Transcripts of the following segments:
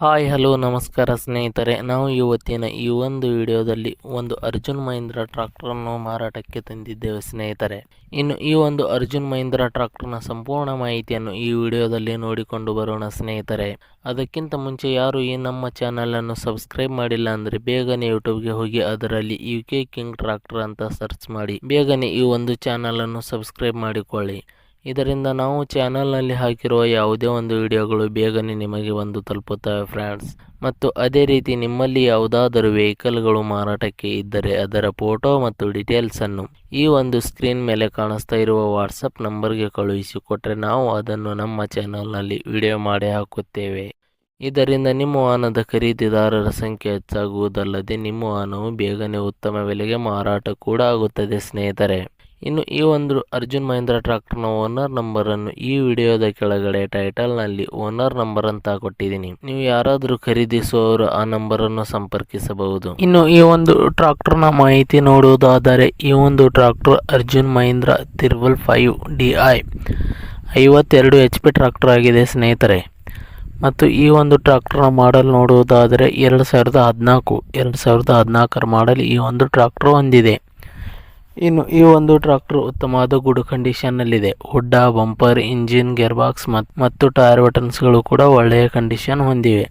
Hi hello ನಮಸ್ಕಾರ ಸ್ನೇಹಿತರೆ, ನಾವು ಇವತ್ತಿನ ಈ ಒಂದು ವಿಡಿಯೋದಲ್ಲಿ ಒಂದು ಅರ್ಜುನ್ ಮಹೀಂದ್ರ ಟ್ರಾಕ್ಟರನ್ನು ಮಾರಾಟಕ್ಕೆ ತಂದಿದ್ದೇವೆ ಸ್ನೇಹಿತರೆ. ಇನ್ನು ಈ ಒಂದು ಅರ್ಜುನ್ ಮಹೀಂದ್ರ ಟ್ರಾಕ್ಟರ್ನ ಸಂಪೂರ್ಣ ಮಾಹಿತಿಯನ್ನು ಈ ವಿಡಿಯೋದಲ್ಲಿ ನೋಡಿಕೊಂಡು ಬರೋಣ ಸ್ನೇಹಿತರೆ. ಅದಕ್ಕಿಂತ ಮುಂಚೆ ಯಾರು ಈ ನಮ್ಮ ಚಾನಲನ್ನು ಸಬ್ಸ್ಕ್ರೈಬ್ ಮಾಡಿಲ್ಲ ಅಂದರೆ ಬೇಗನೆ ಯೂಟ್ಯೂಬ್ಗೆ ಹೋಗಿ ಅದರಲ್ಲಿ UK ಕಿಂಗ್ ಟ್ರಾಕ್ಟರ್ ಅಂತ ಸರ್ಚ್ ಮಾಡಿ ಬೇಗನೆ ಈ ಒಂದು ಚಾನಲನ್ನು ಸಬ್ಸ್ಕ್ರೈಬ್ ಮಾಡಿಕೊಳ್ಳಿ. ಇದರಿಂದ ನಾವು ಚಾನಲ್ನಲ್ಲಿ ಹಾಕಿರುವ ಯಾವುದೇ ಒಂದು ವಿಡಿಯೋಗಳು ಬೇಗನೆ ನಿಮಗೆ ಬಂದು ತಲುಪುತ್ತವೆ ಫ್ರೆಂಡ್ಸ್. ಮತ್ತು ಅದೇ ರೀತಿ ನಿಮ್ಮಲ್ಲಿ ಯಾವುದಾದರೂ ವೆಹಿಕಲ್ಗಳು ಮಾರಾಟಕ್ಕೆ ಇದ್ದರೆ ಅದರ ಫೋಟೋ ಮತ್ತು ಡೀಟೇಲ್ಸನ್ನು ಈ ಒಂದು ಸ್ಕ್ರೀನ್ ಮೇಲೆ ಕಾಣಿಸ್ತಾ ಇರುವ ವಾಟ್ಸಪ್ ನಂಬರ್ಗೆ ಕಳುಹಿಸಿಕೊಟ್ರೆ ನಾವು ಅದನ್ನು ನಮ್ಮ ಚಾನಲ್ನಲ್ಲಿ ವಿಡಿಯೋ ಮಾಡಿ ಹಾಕುತ್ತೇವೆ. ಇದರಿಂದ ನಿಮ್ಮ ವಾಹನದ ಖರೀದಿದಾರರ ಸಂಖ್ಯೆ ಹೆಚ್ಚಾಗುವುದಲ್ಲದೆ ನಿಮ್ಮ ವಾಹನವು ಬೇಗನೆ ಉತ್ತಮ ಬೆಲೆಗೆ ಮಾರಾಟ ಕೂಡ ಆಗುತ್ತದೆ ಸ್ನೇಹಿತರೆ. ಇನ್ನು ಈ ಒಂದು ಅರ್ಜುನ್ ಮಹೀಂದ್ರ ಟ್ರಾಕ್ಟರ್ನ ಓನರ್ ನಂಬರನ್ನು ಈ ವಿಡಿಯೋದ ಕೆಳಗಡೆ ಟೈಟಲ್ನಲ್ಲಿ ಓನರ್ ನಂಬರ್ ಅಂತ ಕೊಟ್ಟಿದ್ದೀನಿ. ನೀವು ಯಾರಾದರೂ ಖರೀದಿಸುವವರು ಆ ನಂಬರನ್ನು ಸಂಪರ್ಕಿಸಬಹುದು. ಇನ್ನು ಈ ಒಂದು ಟ್ರಾಕ್ಟರ್ನ ಮಾಹಿತಿ ನೋಡುವುದಾದರೆ ಈ ಒಂದು tractor Arjun Mahindra 555DI 52 HP tractor ಆಗಿದೆ ಸ್ನೇಹಿತರೆ. ಮತ್ತು ಈ ಒಂದು ಟ್ರಾಕ್ಟರ್ನ ಮಾಡಲ್ ನೋಡುವುದಾದರೆ 2014 ಮಾಡಲ್ ಈ ಒಂದು ಟ್ರಾಕ್ಟರ್ ಹೊಂದಿದೆ. ಇನ್ನು ಈ ಒಂದು ಟ್ರಾಕ್ಟರ್ ಉತ್ತಮವಾದ ಗುಡ್ ಕಂಡೀಷನ್ನಲ್ಲಿದೆ. ಹುಡ್ಡ, ಬಂಪರ್, ಇಂಜಿನ್, ಗೇರ್ಬಾಕ್ಸ್ ಮತ್ತು ಟೈರ್ ಬಟನ್ಸ್ಗಳು ಕೂಡ ಒಳ್ಳೆಯ ಕಂಡೀಷನ್ ಹೊಂದಿವೆ.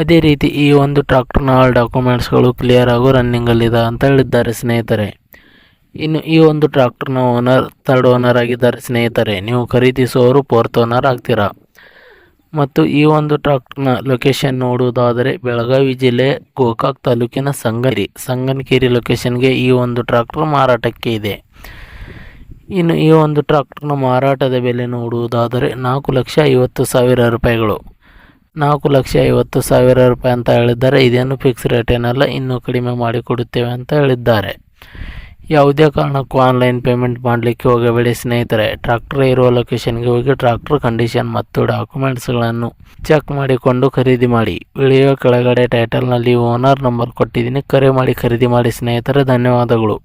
ಅದೇ ರೀತಿ ಈ ಒಂದು ಟ್ರಾಕ್ಟರ್ನ ಆಲ್ ಡಾಕ್ಯುಮೆಂಟ್ಸ್ಗಳು ಕ್ಲಿಯರ್ ಹಾಗೂ ರನ್ನಿಂಗಲ್ಲಿದೆ ಅಂತ ಹೇಳಿದ್ದಾರೆ ಸ್ನೇಹಿತರೆ. ಇನ್ನು ಈ ಒಂದು ಟ್ರಾಕ್ಟರ್ನ ಓನರ್ 3rd ಓನರ್ ಆಗಿದ್ದಾರೆ ಸ್ನೇಹಿತರೆ. ನೀವು ಖರೀದಿಸುವವರು 4th ಓನರ್ ಆಗ್ತೀರಾ. ಮತ್ತು ಈ ಒಂದು ಟ್ರಾಕ್ಟರ್ನ ಲೊಕೇಶನ್ ನೋಡುವುದಾದರೆ ಬೆಳಗಾವಿ ಜಿಲ್ಲೆ ಗೋಕಾಕ್ ತಾಲೂಕಿನ ಸಂಗನಕೇರಿ ಲೊಕೇಶನ್ಗೆ ಈ ಒಂದು ಟ್ರಾಕ್ಟರ್ ಮಾರಾಟಕ್ಕೆ ಇದೆ. ಇನ್ನು ಈ ಒಂದು ಟ್ರಾಕ್ಟರ್ನ ಮಾರಾಟದ ಬೆಲೆ ನೋಡುವುದಾದರೆ 4,50,000 ರೂಪಾಯಿಗಳು. 4,50,000 ರೂಪಾಯಿ ಅಂತ ಹೇಳಿದ್ದಾರೆ. ಇದೇನು ಫಿಕ್ಸ್ ರೇಟ್ ಏನಲ್ಲ, ಇನ್ನೂ ಕಡಿಮೆ ಮಾಡಿಕೊಡುತ್ತೇವೆ ಅಂತ ಹೇಳಿದ್ದಾರೆ. ಯಾವುದೇ ಕಾರಣಕ್ಕೂ ಆನ್ಲೈನ್ ಪೇಮೆಂಟ್ ಮಾಡಲಿಕ್ಕೆ ಹೋಗಬೇಡಿ ಸ್ನೇಹಿತರೆ. ಟ್ರಾಕ್ಟರ್ ಇರುವ ಲೊಕೇಶನ್ಗೆ ಹೋಗಿ ಟ್ರಾಕ್ಟರ್ ಕಂಡೀಷನ್ ಮತ್ತು ಡಾಕ್ಯುಮೆಂಟ್ಸ್ಗಳನ್ನು ಚೆಕ್ ಮಾಡಿಕೊಂಡು ಖರೀದಿ ಮಾಡಿ. ವಿಡಿಯೋ ಕೆಳಗಡೆ ಟೈಟಲ್ನಲ್ಲಿ ಓನರ್ ನಂಬರ್ ಕೊಟ್ಟಿದ್ದೀನಿ, ಕರೆ ಮಾಡಿ ಖರೀದಿ ಮಾಡಿ ಸ್ನೇಹಿತರೆ. ಧನ್ಯವಾದಗಳು.